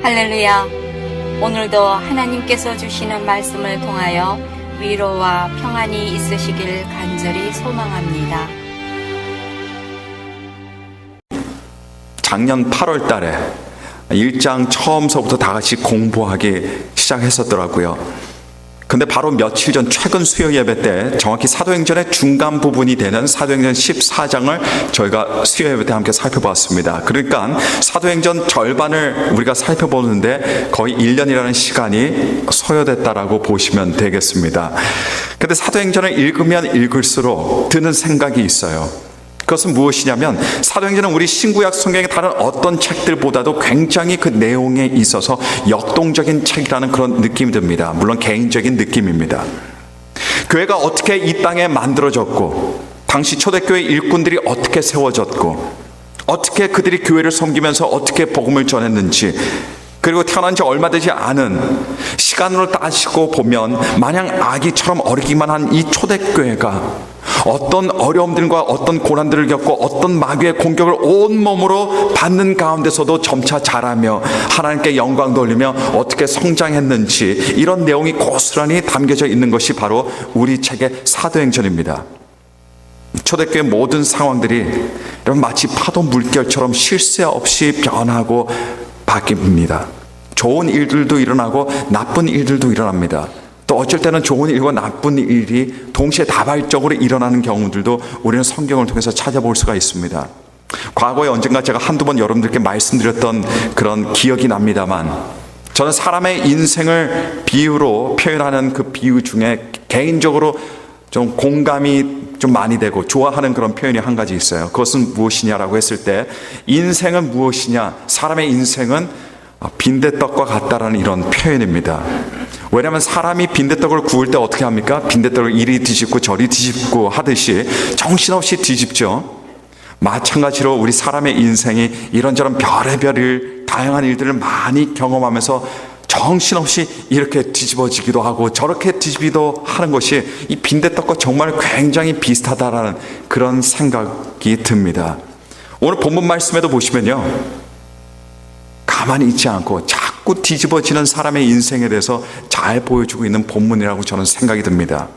할렐루야. 오늘도 하나님께서 주시는 말씀을 통하여 위로와 평안이 있으시길 간절히 소망합니다. 작년 8월 달에 1장 처음서부터 다 같이 공부하기 시작했었더라고요. 근데 바로 며칠 전 최근 수요 예배 때 정확히 사도행전의 중간 부분이 되는 사도행전 14장을 저희가 수요 예배 때 함께 살펴보았습니다. 그러니까 사도행전 절반을 우리가 살펴보는데 거의 1년이라는 시간이 소요됐다라고 보시면 되겠습니다. 근데 사도행전을 읽으면 읽을수록 드는 생각이 있어요. 그것은 무엇이냐면 사도행전은 우리 신구약 성경의 다른 어떤 책들보다도 굉장히 그 내용에 있어서 역동적인 책이라는 그런 느낌이 듭니다. 물론 개인적인 느낌입니다. 교회가 어떻게 이 땅에 만들어졌고 당시 초대교회 일꾼들이 어떻게 세워졌고 어떻게 그들이 교회를 섬기면서 어떻게 복음을 전했는지, 그리고 태어난 지 얼마 되지 않은 시간으로 따지고 보면 마냥 아기처럼 어리기만 한 이 초대교회가 어떤 어려움들과 어떤 고난들을 겪고 어떤 마귀의 공격을 온몸으로 받는 가운데서도 점차 자라며 하나님께 영광 돌리며 어떻게 성장했는지, 이런 내용이 고스란히 담겨져 있는 것이 바로 우리 책의 사도행전입니다. 초대교회 모든 상황들이 여러분 마치 파도 물결처럼 쉴 새 없이 변하고 바뀝니다. 좋은 일들도 일어나고 나쁜 일들도 일어납니다. 또 어쩔 때는 좋은 일과 나쁜 일이 동시에 다발적으로 일어나는 경우들도 우리는 성경을 통해서 찾아볼 수가 있습니다. 과거에 언젠가 제가 한두 번 여러분들께 말씀드렸던 그런 기억이 납니다만, 저는 사람의 인생을 비유로 표현하는 그 비유 중에 개인적으로 좀 공감이 좀 많이 되고 좋아하는 그런 표현이 한 가지 있어요. 그것은 무엇이냐라고 했을 때, 인생은 무엇이냐, 사람의 인생은 빈대떡과 같다라는 이런 표현입니다. 왜냐하면 사람이 빈대떡을 구울 때 어떻게 합니까? 빈대떡을 이리 뒤집고 저리 뒤집고 하듯이 정신없이 뒤집죠. 마찬가지로 우리 사람의 인생이 이런저런 별의별 다양한 일들을 많이 경험하면서 정신없이 이렇게 뒤집어지기도 하고 저렇게 뒤집기도 하는 것이 이 빈대떡과 정말 굉장히 비슷하다라는 그런 생각이 듭니다. 오늘 본문 말씀에도 보시면요, 가만히 있지 않고 자꾸 뒤집어지는 사람의 인생에 대해서 잘 보여주고 있는 본문이라고 저는 생각이 듭니다.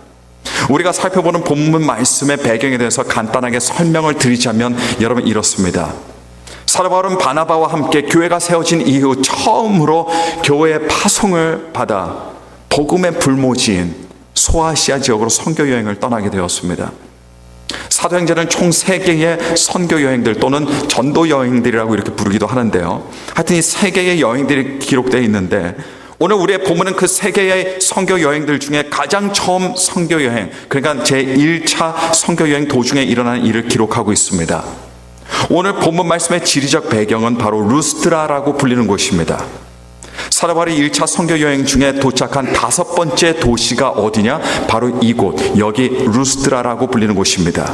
우리가 살펴보는 본문 말씀의 배경에 대해서 간단하게 설명을 드리자면 여러분 이렇습니다. 사도 바울은 바나바와 함께 교회가 세워진 이후 처음으로 교회의 파송을 받아 복음의 불모지인 소아시아 지역으로 선교 여행을 떠나게 되었습니다. 사도행전은 총 3개의 선교 여행들 또는 전도 여행들이라고 이렇게 부르기도 하는데요. 하여튼 이 3개의 여행들이 기록되어 있는데, 오늘 우리의 본문은 그 3개의 선교 여행들 중에 가장 처음 선교 여행, 그러니까 제1차 선교 여행 도중에 일어난 일을 기록하고 있습니다. 오늘 본문 말씀의 지리적 배경은 바로 루스드라라고 불리는 곳입니다. 사도 바울이 1차 선교 여행 중에 도착한 5번째 도시가 어디냐? 바로 이곳, 여기 루스드라라고 불리는 곳입니다.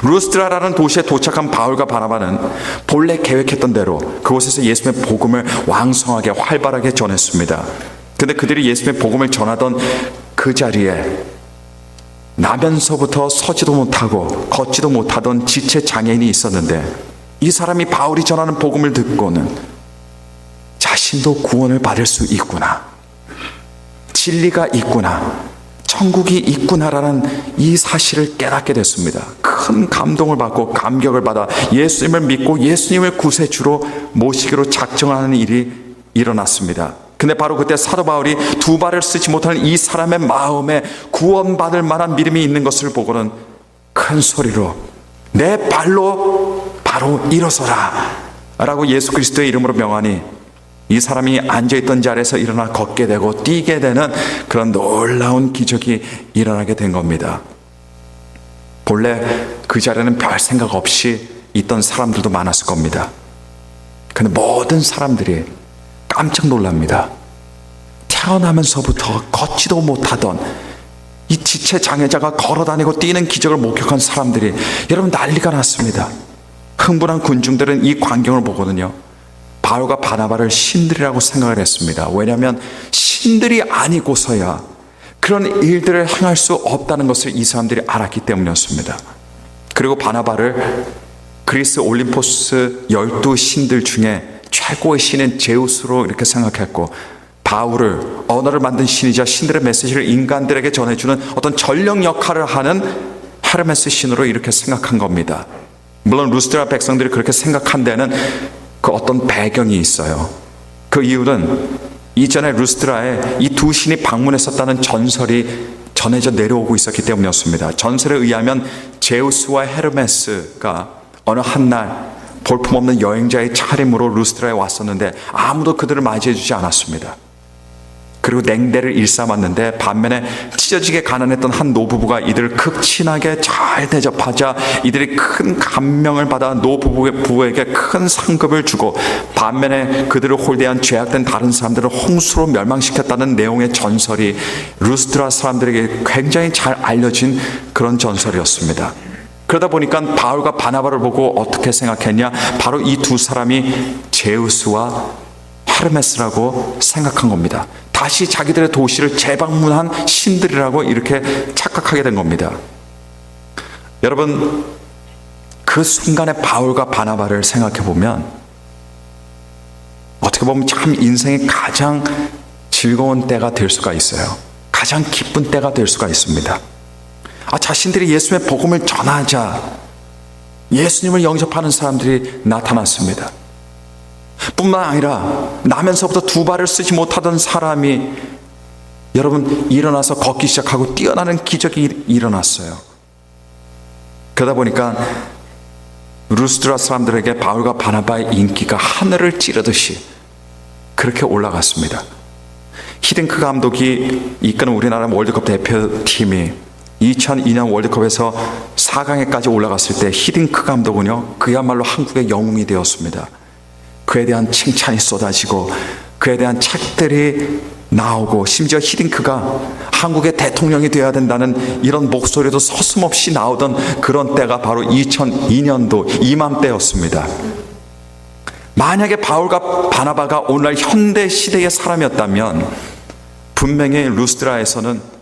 루스드라라는 도시에 도착한 바울과 바나바는 본래 계획했던 대로 그곳에서 예수님의 복음을 왕성하게 활발하게 전했습니다. 근데 그들이 예수님의 복음을 전하던 그 자리에 나면서부터 서지도 못하고 걷지도 못하던 지체 장애인이 있었는데, 이 사람이 바울이 전하는 복음을 듣고는 자신도 구원을 받을 수 있구나, 진리가 있구나, 천국이 있구나라는 이 사실을 깨닫게 됐습니다. 큰 감동을 받고 감격을 받아 예수님을 믿고 예수님을 구세주로 모시기로 작정하는 일이 일어났습니다. 근데 바로 그때 사도 바울이 두 발을 쓰지 못하는 이 사람의 마음에 구원받을 만한 믿음이 있는 것을 보고는 큰 소리로 내 발로 바로 일어서라 라고 예수 그리스도의 이름으로 명하니, 이 사람이 앉아있던 자리에서 일어나 걷게 되고 뛰게 되는 그런 놀라운 기적이 일어나게 된 겁니다. 본래 그 자리에는 별 생각 없이 있던 사람들도 많았을 겁니다. 근데 모든 사람들이 깜짝 놀랍니다. 태어나면서부터 걷지도 못하던 이 지체 장애자가 걸어다니고 뛰는 기적을 목격한 사람들이 여러분 난리가 났습니다. 흥분한 군중들은 이 광경을 보거든요, 바울과 바나바를 신들이라고 생각을 했습니다. 왜냐하면 신들이 아니고서야 그런 일들을 행할 수 없다는 것을 이 사람들이 알았기 때문이었습니다. 그리고 바나바를 그리스 올림포스 12신들 중에 최고의 신인 제우스로 이렇게 생각했고, 바울을 언어를 만든 신이자 신들의 메시지를 인간들에게 전해주는 어떤 전령 역할을 하는 헤르메스 신으로 이렇게 생각한 겁니다. 물론 루스드라 백성들이 그렇게 생각한 데는 그 어떤 배경이 있어요. 그 이유는 이전에 루스드라에 이 두 신이 방문했었다는 전설이 전해져 내려오고 있었기 때문이었습니다. 전설에 의하면 제우스와 헤르메스가 어느 한날 볼품없는 여행자의 차림으로 루스드라에 왔었는데 아무도 그들을 맞이해 주지 않았습니다. 그리고 냉대를 일삼았는데 반면에 찢어지게 가난했던 한 노부부가 이들을 극진하게 잘 대접하자 이들이 큰 감명을 받아 노부부에게 큰 상급을 주고, 반면에 그들을 홀대한 죄악된 다른 사람들을 홍수로 멸망시켰다는 내용의 전설이 루스드라 사람들에게 굉장히 잘 알려진 그런 전설이었습니다. 그러다 보니까 바울과 바나바를 보고 어떻게 생각했냐, 바로 이 두 사람이 제우스와 헤르메스라고 생각한 겁니다. 다시 자기들의 도시를 재방문한 신들이라고 이렇게 착각하게 된 겁니다. 여러분, 그 순간에 바울과 바나바를 생각해 보면 어떻게 보면 참 인생의 가장 즐거운 때가 될 수가 있어요. 가장 기쁜 때가 될 수가 있습니다. 자신들이 예수님의 복음을 전하자 예수님을 영접하는 사람들이 나타났습니다. 뿐만 아니라 나면서부터 두 발을 쓰지 못하던 사람이 여러분 일어나서 걷기 시작하고 뛰어나는 기적이 일어났어요. 그러다 보니까 루스드라 사람들에게 바울과 바나바의 인기가 하늘을 찌르듯이 그렇게 올라갔습니다. 히딩크 감독이 이끄는 우리나라 월드컵 대표팀이 2002년 월드컵에서 4강에까지 올라갔을 때 히딩크 감독은요, 그야말로 한국의 영웅이 되었습니다. 그에 대한 칭찬이 쏟아지고 그에 대한 책들이 나오고, 심지어 히딩크가 한국의 대통령이 되어야 된다는 이런 목소리도 서슴없이 나오던 그런 때가 바로 2002년도 이맘때였습니다. 만약에 바울과 바나바가 오늘날 현대 시대의 사람이었다면 분명히 루스드라에서는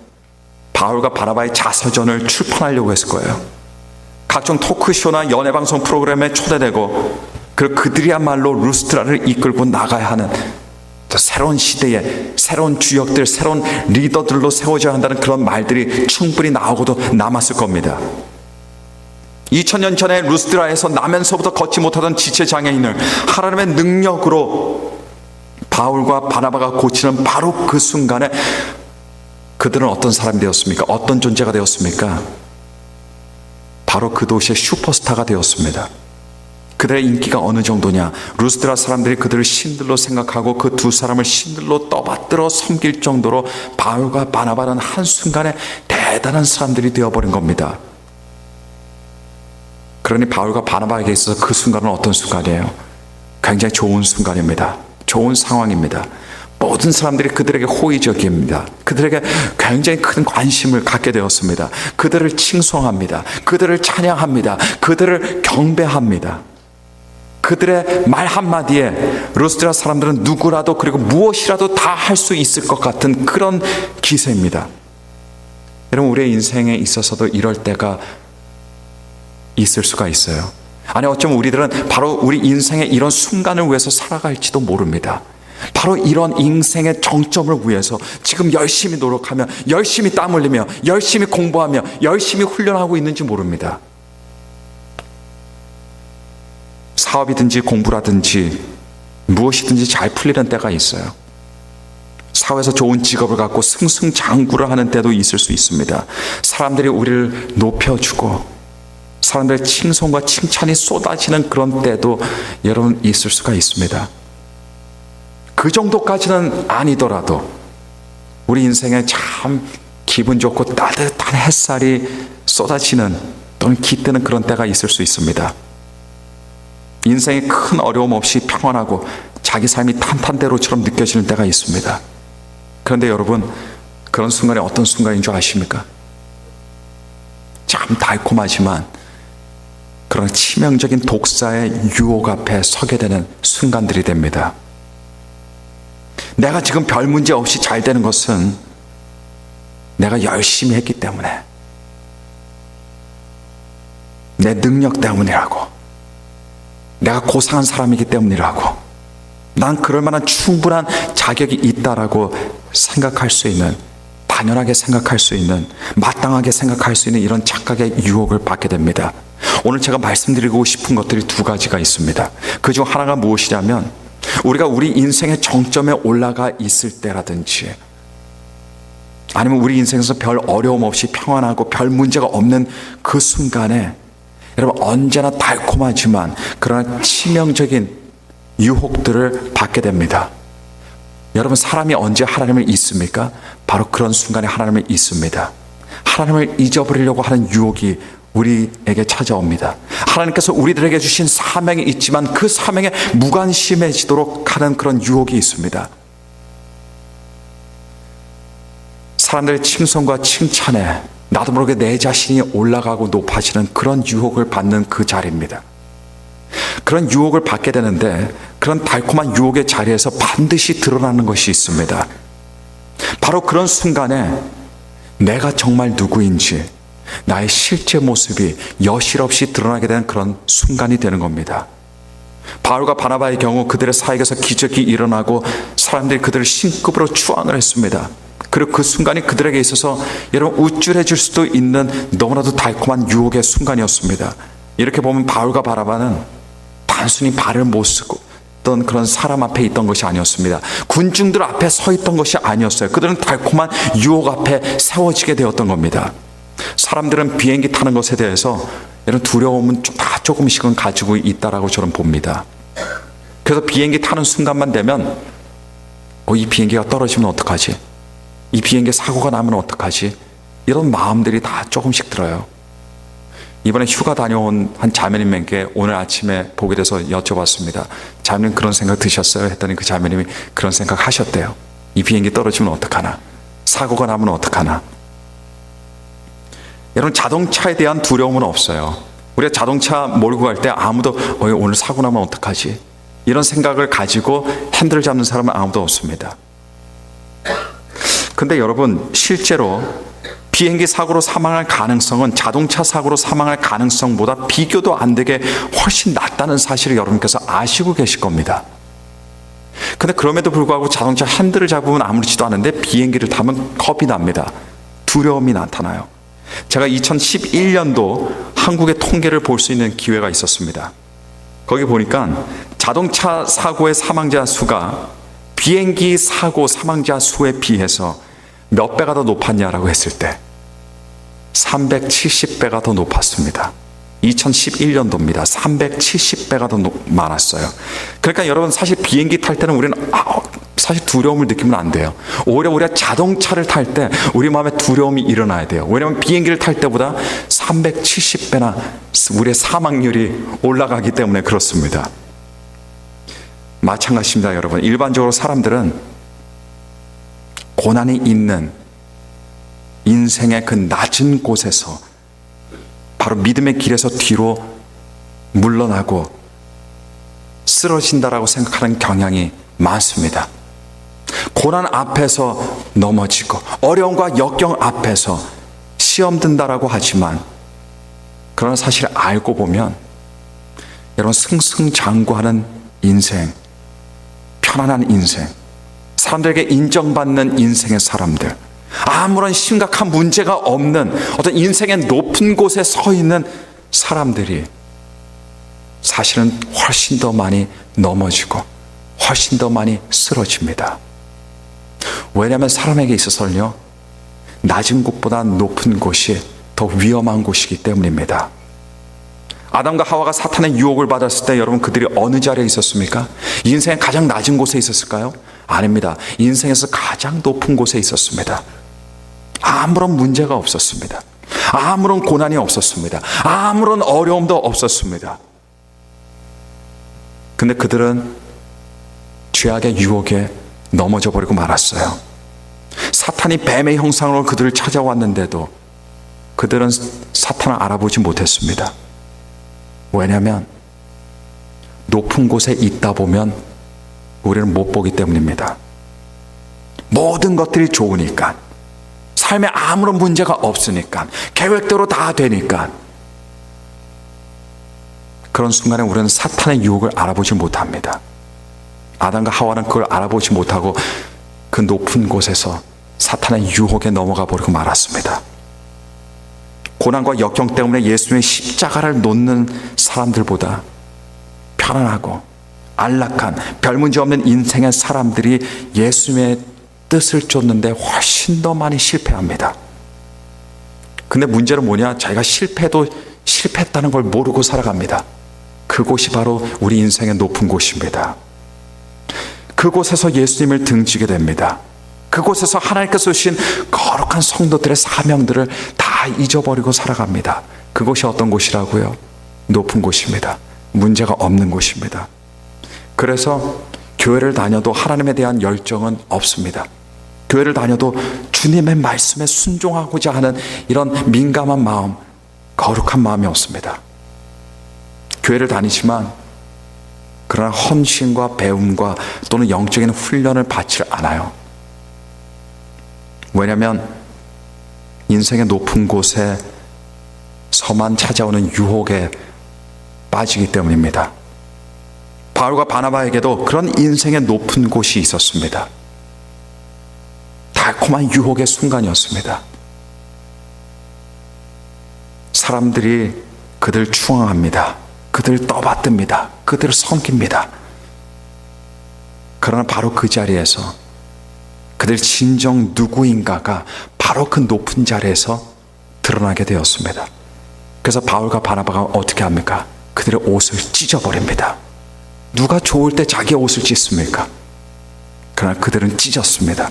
바울과 바나바의 자서전을 출판하려고 했을 거예요. 각종 토크쇼나 연예방송 프로그램에 초대되고, 그리고 그들이야말로 루스드라를 이끌고 나가야 하는 새로운 시대에 새로운 주역들, 새로운 리더들로 세워져야 한다는 그런 말들이 충분히 나오고도 남았을 겁니다. 2000년 전에 루스드라에서 나면서부터 걷지 못하던 지체장애인을 하나님의 능력으로 바울과 바나바가 고치는 바로 그 순간에 그들은 어떤 사람이 되었습니까? 어떤 존재가 되었습니까? 바로 그 도시의 슈퍼스타가 되었습니다. 그들의 인기가 어느 정도냐, 루스드라 사람들이 그들을 신들로 생각하고 그 두 사람을 신들로 떠받들어 섬길 정도로 바울과 바나바는 한순간에 대단한 사람들이 되어버린 겁니다. 그러니 바울과 바나바에게 있어서 그 순간은 어떤 순간이에요? 굉장히 좋은 순간입니다. 좋은 상황입니다. 모든 사람들이 그들에게 호의적입니다. 그들에게 굉장히 큰 관심을 갖게 되었습니다. 그들을 칭송합니다. 그들을 찬양합니다. 그들을 경배합니다. 그들의 말 한마디에 루스드라 사람들은 누구라도 그리고 무엇이라도 다 할 수 있을 것 같은 그런 기세입니다. 여러분, 우리의 인생에 있어서도 이럴 때가 있을 수가 있어요. 아니, 어쩌면 우리들은 바로 우리 인생의 이런 순간을 위해서 살아갈지도 모릅니다. 바로 이런 인생의 정점을 위해서 지금 열심히 노력하며, 열심히 땀 흘리며, 열심히 공부하며, 열심히 훈련하고 있는지 모릅니다. 사업이든지 공부라든지 무엇이든지 잘 풀리는 때가 있어요. 사회에서 좋은 직업을 갖고 승승장구를 하는 때도 있을 수 있습니다. 사람들이 우리를 높여주고 사람들의 칭송과 칭찬이 쏟아지는 그런 때도 여러분 있을 수가 있습니다. 그 정도까지는 아니더라도 우리 인생에 참 기분 좋고 따뜻한 햇살이 쏟아지는 또는 깃드는 그런 때가 있을 수 있습니다. 인생에 큰 어려움 없이 평안하고 자기 삶이 탄탄대로처럼 느껴지는 때가 있습니다. 그런데 여러분, 그런 순간이 어떤 순간인 줄 아십니까? 참 달콤하지만 그런 치명적인 독사의 유혹 앞에 서게 되는 순간들이 됩니다. 내가 지금 별 문제 없이 잘 되는 것은 내가 열심히 했기 때문에, 내 능력 때문이라고, 내가 고상한 사람이기 때문이라고, 난 그럴 만한 충분한 자격이 있다라고 생각할 수 있는, 당연하게 생각할 수 있는, 마땅하게 생각할 수 있는 이런 착각의 유혹을 받게 됩니다. 오늘 제가 말씀드리고 싶은 것들이 두 가지가 있습니다. 그중 하나가 무엇이냐면, 우리가 우리 인생의 정점에 올라가 있을 때라든지, 아니면 우리 인생에서 별 어려움 없이 평안하고 별 문제가 없는 그 순간에 여러분 언제나 달콤하지만 그러나 치명적인 유혹들을 받게 됩니다. 여러분, 사람이 언제 하나님을 잊습니까? 바로 그런 순간에 하나님을 잊습니다. 하나님을 잊어버리려고 하는 유혹이 우리에게 찾아옵니다. 하나님께서 우리들에게 주신 사명이 있지만 그 사명에 무관심해지도록 하는 그런 유혹이 있습니다. 사람들의 칭송과 칭찬에 나도 모르게 내 자신이 올라가고 높아지는 그런 유혹을 받는 그 자리입니다. 그런 유혹을 받게 되는데, 그런 달콤한 유혹의 자리에서 반드시 드러나는 것이 있습니다. 바로 그런 순간에 내가 정말 누구인지, 나의 실제 모습이 여실없이 드러나게 되는 그런 순간이 되는 겁니다. 바울과 바나바의 경우 그들의 사역에서 기적이 일어나고 사람들이 그들을 신급으로 추앙을 했습니다. 그리고 그 순간이 그들에게 있어서 여러분 우쭐해질 수도 있는 너무나도 달콤한 유혹의 순간이었습니다. 이렇게 보면 바울과 바나바는 단순히 발을 못 쓰고 어떤 그런 사람 앞에 있던 것이 아니었습니다. 군중들 앞에 서 있던 것이 아니었어요. 그들은 달콤한 유혹 앞에 세워지게 되었던 겁니다. 사람들은 비행기 타는 것에 대해서 이런 두려움은 다 조금씩은 가지고 있다라고 저는 봅니다. 그래서 비행기 타는 순간만 되면 이 비행기가 떨어지면 어떡하지? 이 비행기 사고가 나면 어떡하지? 이런 마음들이 다 조금씩 들어요. 이번에 휴가 다녀온 한 자매님에게 오늘 아침에 보게 돼서 여쭤봤습니다. 자매님 그런 생각 드셨어요? 했더니 그 자매님이 그런 생각 하셨대요. 이 비행기 떨어지면 어떡하나? 사고가 나면 어떡하나? 여러분, 자동차에 대한 두려움은 없어요. 우리가 자동차 몰고 갈 때 아무도 오늘 사고 나면 어떡하지? 이런 생각을 가지고 핸들을 잡는 사람은 아무도 없습니다. 근데 여러분, 실제로 비행기 사고로 사망할 가능성은 자동차 사고로 사망할 가능성보다 비교도 안 되게 훨씬 낮다는 사실을 여러분께서 아시고 계실 겁니다. 근데 그럼에도 불구하고 자동차 핸들을 잡으면 아무렇지도 않은데 비행기를 타면 겁이 납니다. 두려움이 나타나요. 제가 2011년도 한국의 통계를 볼 수 있는 기회가 있었습니다. 거기 보니까 자동차 사고의 사망자 수가 비행기 사고 사망자 수에 비해서 몇 배가 더 높았냐라고 했을 때 370배가 더 높았습니다. 2011년도입니다. 370배가 더 많았어요. 그러니까 여러분, 사실 비행기 탈 때는 우리는 사실 두려움을 느끼면 안 돼요. 오히려 우리가 자동차를 탈 때 우리 마음에 두려움이 일어나야 돼요. 왜냐하면 비행기를 탈 때보다 370배나 우리의 사망률이 올라가기 때문에 그렇습니다. 마찬가지입니다, 여러분. 일반적으로 사람들은 고난이 있는 인생의 그 낮은 곳에서 바로 믿음의 길에서 뒤로 물러나고 쓰러진다라고 생각하는 경향이 많습니다. 고난 앞에서 넘어지고 어려움과 역경 앞에서 시험 든다라고 하지만, 그러나 사실 알고 보면 여러분, 승승장구하는 인생, 편안한 인생, 사람들에게 인정받는 인생의 사람들, 아무런 심각한 문제가 없는 어떤 인생의 높은 곳에 서 있는 사람들이 사실은 훨씬 더 많이 넘어지고 훨씬 더 많이 쓰러집니다. 왜냐하면 사람에게 있어서는요, 낮은 곳보다 높은 곳이 더 위험한 곳이기 때문입니다. 아담과 하와가 사탄의 유혹을 받았을 때 여러분, 그들이 어느 자리에 있었습니까? 인생의 가장 낮은 곳에 있었을까요? 아닙니다. 인생에서 가장 높은 곳에 있었습니다. 아무런 문제가 없었습니다. 아무런 고난이 없었습니다. 아무런 어려움도 없었습니다. 근데 그들은 죄악의 유혹에 넘어져 버리고 말았어요. 사탄이 뱀의 형상으로 그들을 찾아왔는데도 그들은 사탄을 알아보지 못했습니다. 왜냐하면 높은 곳에 있다 보면 우리는 못 보기 때문입니다. 모든 것들이 좋으니까, 삶에 아무런 문제가 없으니까, 계획대로 다 되니까, 그런 순간에 우리는 사탄의 유혹을 알아보지 못합니다. 아담과 하와는 그걸 알아보지 못하고 그 높은 곳에서 사탄의 유혹에 넘어가 버리고 말았습니다. 고난과 역경 때문에 예수님의 십자가를 놓는 사람들보다 편안하고 안락한 별 문제 없는 인생의 사람들이 예수님의 뜻을 쫓는데 훨씬 더 많이 실패합니다. 근데 문제는 뭐냐? 자기가 실패도 실패했다는 걸 모르고 살아갑니다. 그곳이 바로 우리 인생의 높은 곳입니다. 그곳에서 예수님을 등지게 됩니다. 그곳에서 하나님께서 주신 거룩한 성도들의 사명들을 다 잊어버리고 살아갑니다. 그곳이 어떤 곳이라고요? 높은 곳입니다. 문제가 없는 곳입니다. 그래서 교회를 다녀도 하나님에 대한 열정은 없습니다. 교회를 다녀도 주님의 말씀에 순종하고자 하는 이런 민감한 마음, 거룩한 마음이 없습니다. 교회를 다니지만 그러나 헌신과 배움과 또는 영적인 훈련을 받지 않아요. 왜냐하면 인생의 높은 곳에서만 찾아오는 유혹에 빠지기 때문입니다. 바울과 바나바에게도 그런 인생의 높은 곳이 있었습니다. 달콤한 유혹의 순간이었습니다. 사람들이 그들 추앙합니다. 그들 떠받듭니다. 그들을 섬깁니다. 그러나 바로 그 자리에서 그들 진정 누구인가가 바로 그 높은 자리에서 드러나게 되었습니다. 그래서 바울과 바나바가 어떻게 합니까? 그들의 옷을 찢어버립니다. 누가 좋을 때 자기 옷을 찢습니까? 그러나 그들은 찢었습니다.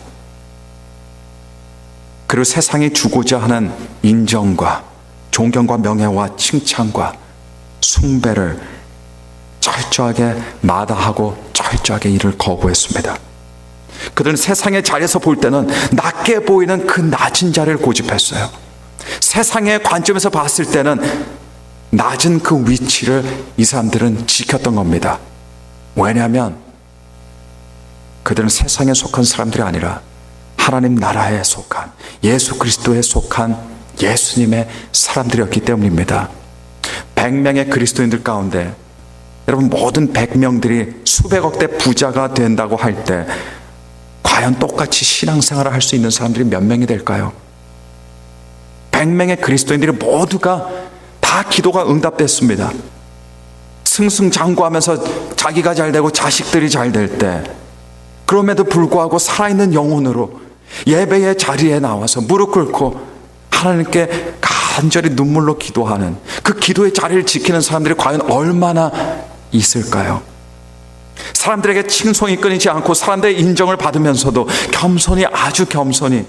그리고 세상이 주고자 하는 인정과 존경과 명예와 칭찬과 숭배를 철저하게 마다하고 철저하게 이를 거부했습니다. 그들은 세상의 자리에서 볼 때는 낮게 보이는 그 낮은 자리를 고집했어요. 세상의 관점에서 봤을 때는 낮은 그 위치를 이 사람들은 지켰던 겁니다. 왜냐하면 그들은 세상에 속한 사람들이 아니라 하나님 나라에 속한 예수 그리스도에 속한 예수님의 사람들이었기 때문입니다. 100명의 그리스도인들 가운데 여러분 모든 100명들이 수백억 대 부자가 된다고 할 때 과연 똑같이 신앙생활을 할 수 있는 사람들이 몇 명이 될까요? 100명의 그리스도인들이 모두가 다 기도가 응답됐습니다. 승승장구하면서 자기가 잘 되고 자식들이 잘 될 때 그럼에도 불구하고 살아있는 영혼으로 예배의 자리에 나와서 무릎 꿇고 하나님께 간절히 눈물로 기도하는 그 기도의 자리를 지키는 사람들이 과연 얼마나 있을까요? 사람들에게 칭송이 끊이지 않고 사람들의 인정을 받으면서도 겸손히 아주 겸손히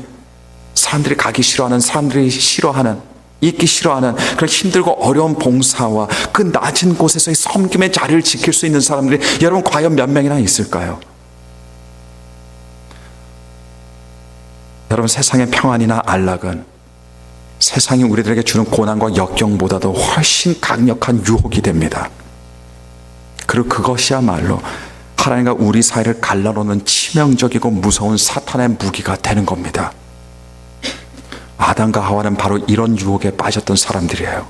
사람들이 가기 싫어하는 사람들이 싫어하는 있기 싫어하는 그런 힘들고 어려운 봉사와 그 낮은 곳에서의 섬김의 자리를 지킬 수 있는 사람들이 여러분 과연 몇 명이나 있을까요? 여러분 세상의 평안이나 안락은 세상이 우리들에게 주는 고난과 역경보다도 훨씬 강력한 유혹이 됩니다. 그리고 그것이야말로 하나님과 우리 사이를 갈라놓는 치명적이고 무서운 사탄의 무기가 되는 겁니다. 아담과 하와는 바로 이런 유혹에 빠졌던 사람들이에요.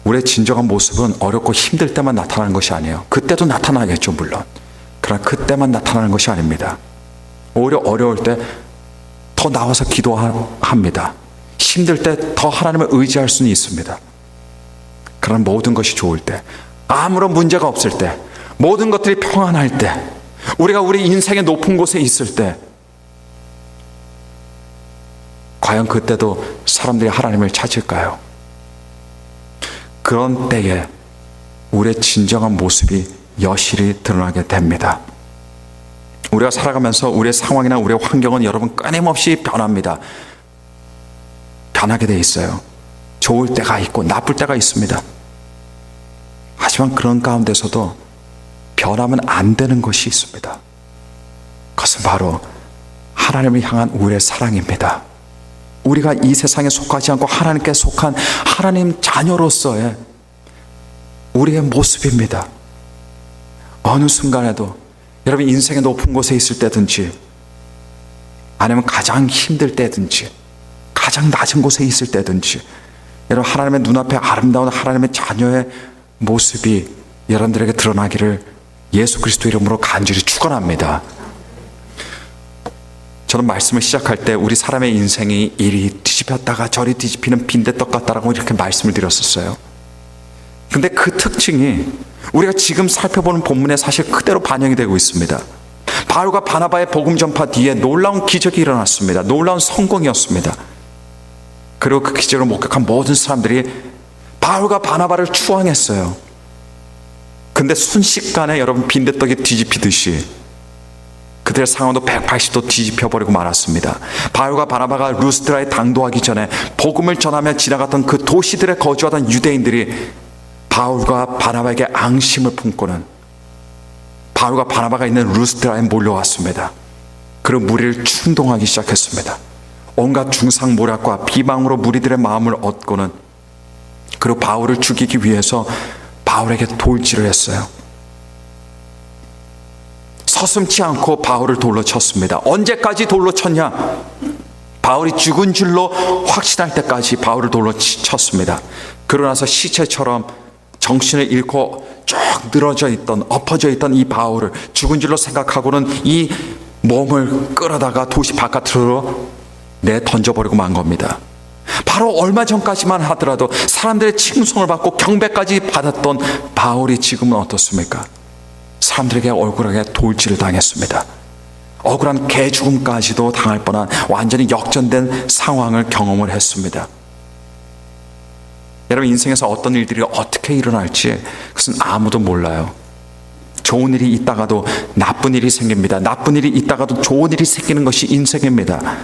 우리의 진정한 모습은 어렵고 힘들 때만 나타나는 것이 아니에요. 그때도 나타나겠죠, 물론. 그러나 그때만 나타나는 것이 아닙니다. 오히려 어려울 때 더 나와서 기도합니다. 힘들 때 더 하나님을 의지할 수는 있습니다. 그러나 모든 것이 좋을 때, 아무런 문제가 없을 때, 모든 것들이 평안할 때, 우리가 우리 인생의 높은 곳에 있을 때, 과연 그때도 사람들이 하나님을 찾을까요? 그런 때에 우리의 진정한 모습이 여실히 드러나게 됩니다. 우리가 살아가면서 우리의 상황이나 우리의 환경은 여러분 끊임없이 변합니다. 변하게 돼 있어요. 좋을 때가 있고 나쁠 때가 있습니다. 하지만 그런 가운데서도 변하면 안 되는 것이 있습니다. 그것은 바로 하나님을 향한 우리의 사랑입니다. 우리가 이 세상에 속하지 않고 하나님께 속한 하나님 자녀로서의 우리의 모습입니다. 어느 순간에도 여러분 인생의 높은 곳에 있을 때든지 아니면 가장 힘들 때든지 가장 낮은 곳에 있을 때든지 여러분 하나님의 눈앞에 아름다운 하나님의 자녀의 모습이 여러분들에게 드러나기를 예수 그리스도 이름으로 간절히 축원합니다. 저는 말씀을 시작할 때 우리 사람의 인생이 이리 뒤집혔다가 저리 뒤집히는 빈대떡 같다라고 이렇게 말씀을 드렸었어요. 근데 그 특징이 우리가 지금 살펴보는 본문에 사실 그대로 반영이 되고 있습니다. 바울과 바나바의 복음 전파 뒤에 놀라운 기적이 일어났습니다. 놀라운 성공이었습니다. 그리고 그 기적을 목격한 모든 사람들이 바울과 바나바를 추앙했어요. 근데 순식간에 여러분 빈대떡이 뒤집히듯이 그들의 상황도 180도 뒤집혀버리고 말았습니다. 바울과 바나바가 루스드라에 당도하기 전에 복음을 전하며 지나갔던 그 도시들에 거주하던 유대인들이 바울과 바나바에게 앙심을 품고는 바울과 바나바가 있는 루스드라에 몰려왔습니다. 그리고 무리를 충동하기 시작했습니다. 온갖 중상모략과 비방으로 무리들의 마음을 얻고는 그리고 바울을 죽이기 위해서 바울에게 돌질을 했어요. 서슴지 않고 바울을 돌로 쳤습니다. 언제까지 돌로 쳤냐? 바울이 죽은 줄로 확신할 때까지 바울을 돌로 쳤습니다. 그러고 나서 시체처럼 정신을 잃고 쭉 늘어져 있던, 엎어져 있던 이 바울을 죽은 줄로 생각하고는 이 몸을 끌어다가 도시 바깥으로 던져버리고 만 겁니다. 바로 얼마 전까지만 하더라도 사람들의 칭송을 받고 경배까지 받았던 바울이 지금은 어떻습니까? 사람들에게 억울하게 돌질을 당했습니다. 억울한 개죽음까지도 당할 뻔한 완전히 역전된 상황을 경험을 했습니다. 여러분, 인생에서 어떤 일들이 어떻게 일어날지 그것은 아무도 몰라요. 좋은 일이 있다가도 나쁜 일이 생깁니다. 나쁜 일이 있다가도 좋은 일이 생기는 것이 인생입니다.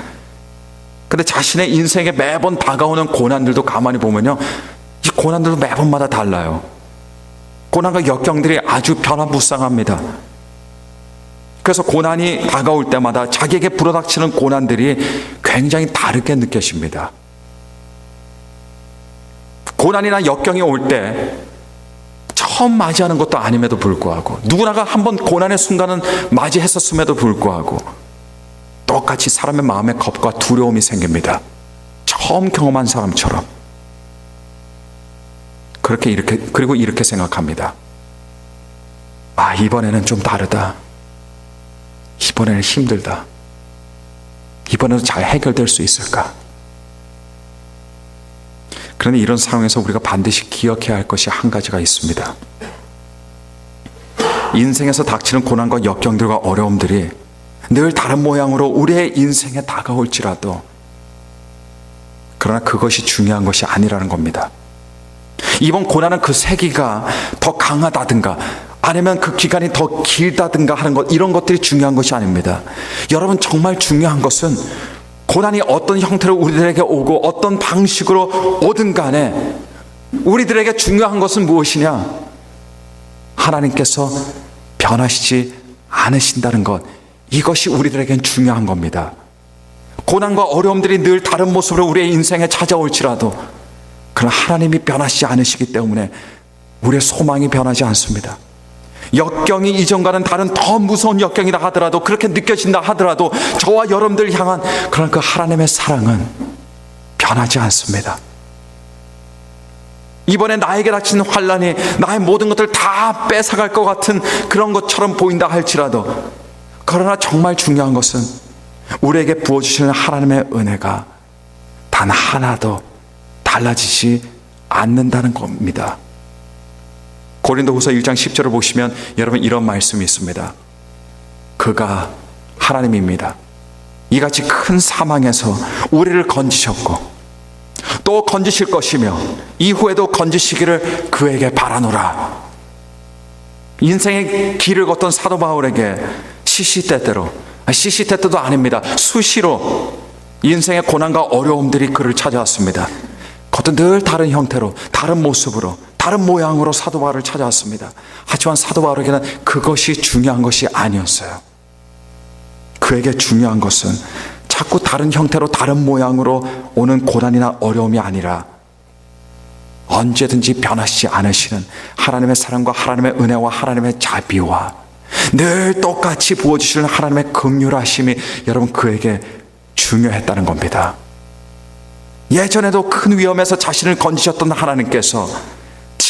근데 자신의 인생에 매번 다가오는 고난들도 가만히 보면요, 이 고난들도 매번마다 달라요. 고난과 역경들이 아주 변화무쌍합니다. 그래서 고난이 다가올 때마다 자기에게 불어닥치는 고난들이 굉장히 다르게 느껴집니다. 고난이나 역경이 올 때 처음 맞이하는 것도 아님에도 불구하고, 누구나가 한번 고난의 순간은 맞이했었음에도 불구하고 똑같이 사람의 마음에 겁과 두려움이 생깁니다. 처음 경험한 사람처럼. 그리고 이렇게 생각합니다. 아, 이번에는 좀 다르다. 이번에는 힘들다. 이번에는 잘 해결될 수 있을까? 그런데 이런 상황에서 우리가 반드시 기억해야 할 것이 한 가지가 있습니다. 인생에서 닥치는 고난과 역경들과 어려움들이 늘 다른 모양으로 우리의 인생에 다가올지라도, 그러나 그것이 중요한 것이 아니라는 겁니다. 이번 고난은 그 세기가 더 강하다든가 아니면 그 기간이 더 길다든가 하는 것, 이런 것들이 중요한 것이 아닙니다. 여러분, 정말 중요한 것은 고난이 어떤 형태로 우리들에게 오고 어떤 방식으로 오든 간에 우리들에게 중요한 것은 무엇이냐? 하나님께서 변하시지 않으신다는 것, 이것이 우리들에겐 중요한 겁니다. 고난과 어려움들이 늘 다른 모습으로 우리의 인생에 찾아올지라도 그러나 하나님이 변하시지 않으시기 때문에 우리의 소망이 변하지 않습니다. 역경이 이전과는 다른 더 무서운 역경이다 하더라도, 그렇게 느껴진다 하더라도 저와 여러분들 향한 그런 그 하나님의 사랑은 변하지 않습니다. 이번에 나에게 닥치는 환난이 나의 모든 것들을 다 뺏어갈 것 같은 그런 것처럼 보인다 할지라도, 그러나 정말 중요한 것은 우리에게 부어주시는 하나님의 은혜가 단 하나도 달라지지 않는다는 겁니다. 고린도후서 1장 10절을 보시면 여러분, 이런 말씀이 있습니다. 그가 하나님입니다. 이같이 큰 사망에서 우리를 건지셨고 또 건지실 것이며 이후에도 건지시기를 그에게 바라노라. 인생의 길을 걷던 사도 바울에게 시시때때도 아닙니다. 수시로 인생의 고난과 어려움들이 그를 찾아왔습니다. 그것도 늘 다른 형태로, 다른 모습으로, 다른 모양으로 사도 바울을 찾아왔습니다. 하지만 사도 바울에게는 그것이 중요한 것이 아니었어요. 그에게 중요한 것은 자꾸 다른 형태로, 다른 모양으로 오는 고난이나 어려움이 아니라 언제든지 변하시지 않으시는 하나님의 사랑과 하나님의 은혜와 하나님의 자비와 늘 똑같이 부어주시는 하나님의 긍휼하심이 여러분, 그에게 중요했다는 겁니다. 예전에도 큰 위험에서 자신을 건지셨던 하나님께서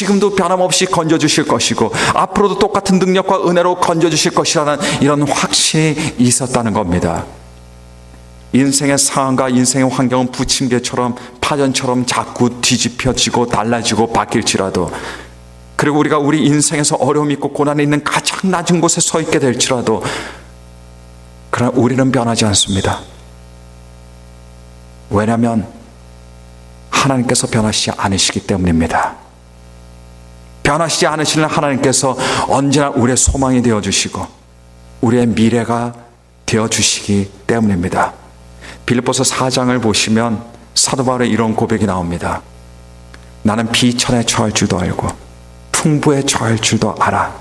지금도 변함없이 건져주실 것이고 앞으로도 똑같은 능력과 은혜로 건져주실 것이라는 이런 확신이 있었다는 겁니다. 인생의 상황과 인생의 환경은 부침개처럼 파전처럼 자꾸 뒤집혀지고 달라지고 바뀔지라도, 그리고 우리가 우리 인생에서 어려움이 있고 고난이 있는 가장 낮은 곳에 서 있게 될지라도, 그러나 우리는 변하지 않습니다. 왜냐하면 하나님께서 변하시지 않으시기 때문입니다. 변하시지 않으시는 하나님께서 언제나 우리의 소망이 되어주시고 우리의 미래가 되어주시기 때문입니다. 빌립보서 4장을 보시면 사도 바울의 이런 고백이 나옵니다. 나는 비천에 처할 줄도 알고 풍부에 처할 줄도 알아.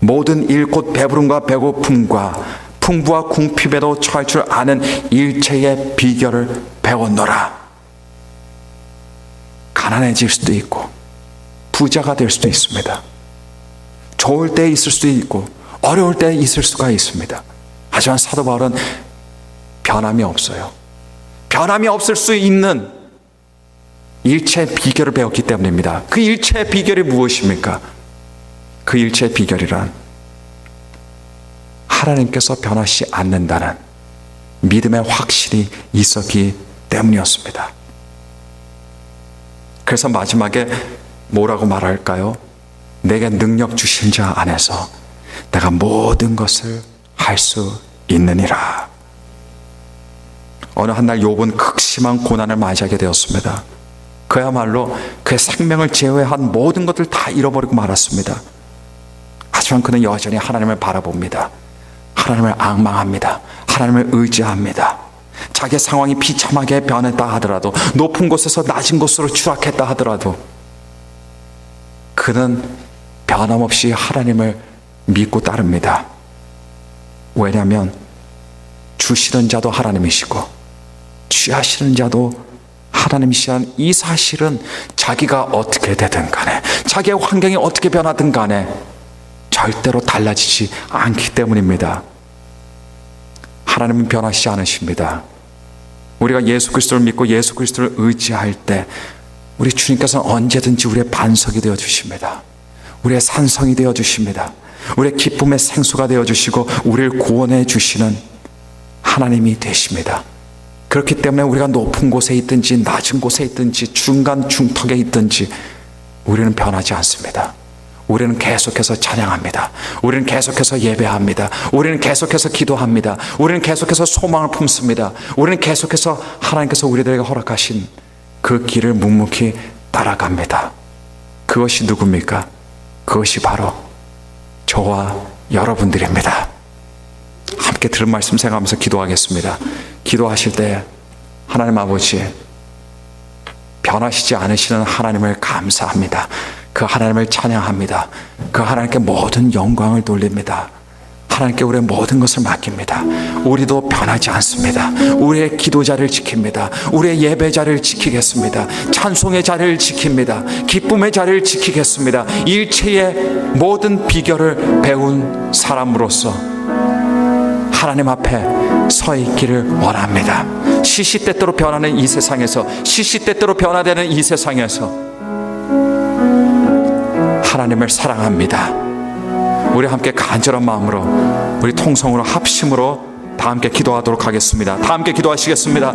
모든 일 곧 배부름과 배고픔과 풍부와 궁핍에도 처할 줄 아는 일체의 비결을 배웠노라. 가난해질 수도 있고 부자가 될 수도 있습니다. 좋을 때 있을 수도 있고 어려울 때 있을 수가 있습니다. 하지만 사도 바울은 변함이 없어요. 변함이 없을 수 있는 일체의 비결을 배웠기 때문입니다. 그 일체의 비결이 무엇입니까? 그 일체의 비결이란 하나님께서 변하시지 않는다는 믿음의 확신이 있었기 때문이었습니다. 그래서 마지막에 뭐라고 말할까요? 내게 능력 주신 자 안에서 내가 모든 것을 할 수 있느니라. 어느 한 날 욥은 극심한 고난을 맞이하게 되었습니다. 그야말로 그의 생명을 제외한 모든 것을 다 잃어버리고 말았습니다. 하지만 그는 여전히 하나님을 바라봅니다. 하나님을 앙망합니다. 하나님을 의지합니다. 자기의 상황이 비참하게 변했다 하더라도, 높은 곳에서 낮은 곳으로 추락했다 하더라도 그는 변함없이 하나님을 믿고 따릅니다. 왜냐하면 주시는 자도 하나님이시고 취하시는 자도 하나님이시라는 이 사실은 자기가 어떻게 되든 간에, 자기의 환경이 어떻게 변하든 간에 절대로 달라지지 않기 때문입니다. 하나님은 변하시지 않으십니다. 우리가 예수 그리스도를 믿고 예수 그리스도를 의지할 때 우리 주님께서는 언제든지 우리의 반석이 되어 주십니다. 우리의 산성이 되어 주십니다. 우리의 기쁨의 생수가 되어 주시고 우리를 구원해 주시는 하나님이 되십니다. 그렇기 때문에 우리가 높은 곳에 있든지 낮은 곳에 있든지 중간 중턱에 있든지 우리는 변하지 않습니다. 우리는 계속해서 찬양합니다. 우리는 계속해서 예배합니다. 우리는 계속해서 기도합니다. 우리는 계속해서 소망을 품습니다. 우리는 계속해서 하나님께서 우리들에게 허락하신 그 길을 묵묵히 따라갑니다. 그것이 누굽니까? 그것이 바로 저와 여러분들입니다. 함께 들은 말씀 생각하면서 기도하겠습니다. 기도하실 때 하나님 아버지, 변하시지 않으시는 하나님을 감사합니다. 그 하나님을 찬양합니다. 그 하나님께 모든 영광을 돌립니다. 하나님께 우리의 모든 것을 맡깁니다. 우리도 변하지 않습니다. 우리의 기도 자리를 지킵니다. 우리의 예배 자리를 지키겠습니다. 찬송의 자리를 지킵니다. 기쁨의 자리를 지키겠습니다. 일체의 모든 비결을 배운 사람으로서 하나님 앞에 서 있기를 원합니다. 시시때때로 변하는 이 세상에서, 시시때때로 변화되는 이 세상에서 하나님을 사랑합니다. 우리 함께 간절한 마음으로, 우리 통성으로 합심으로 다 함께 기도하도록 하겠습니다. 다 함께 기도하시겠습니다.